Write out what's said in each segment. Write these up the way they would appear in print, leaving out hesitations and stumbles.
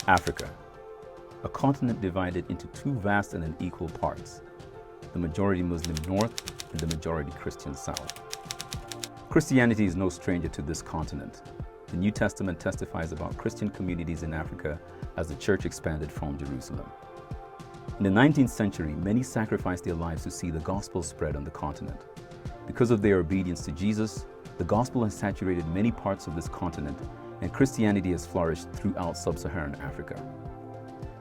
Africa, a continent divided into two vast and unequal parts, the majority Muslim north and the majority Christian south. Christianity is no stranger to this continent. The New Testament testifies about Christian communities in Africa as the church expanded from Jerusalem. In the 19th century, many sacrificed their lives to see the gospel spread on the continent. Because of their obedience to Jesus, the gospel has saturated many parts of this continent, and Christianity has flourished throughout sub-Saharan Africa.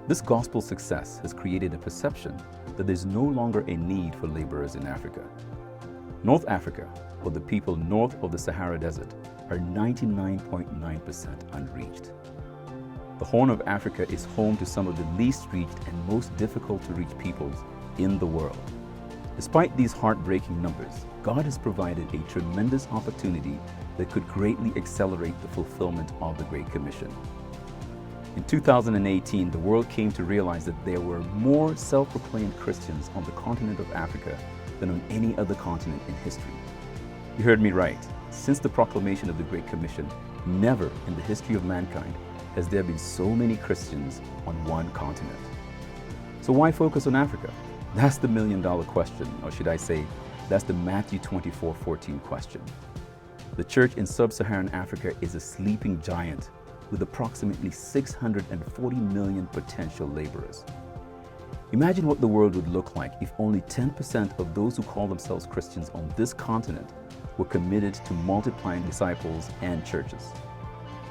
This gospel success has created a perception that there's no longer a need for laborers in Africa. North Africa, or the people north of the Sahara Desert, are 99.9% unreached. The Horn of Africa is home to some of the least reached and most difficult to reach peoples in the world. Despite these heartbreaking numbers, God has provided a tremendous opportunity that could greatly accelerate the fulfillment of the Great Commission. In 2018, the world came to realize that there were more self-proclaimed Christians on the continent of Africa than on any other continent in history. You heard me right. Since the proclamation of the Great Commission, never in the history of mankind has there been so many Christians on one continent. So why focus on Africa? That's the million-dollar question, or should I say, that's the Matthew 24:14 question. The church in sub-Saharan Africa is a sleeping giant with approximately 640 million potential laborers. Imagine what the world would look like if only 10% of those who call themselves Christians on this continent were committed to multiplying disciples and churches.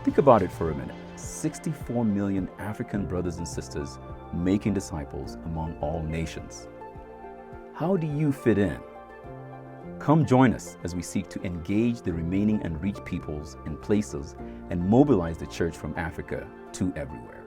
Think about it for a minute. 64 million African brothers and sisters making disciples among all nations. How do you fit in? Come join us as we seek to engage the remaining unreached peoples and places and mobilize the church from Africa to everywhere.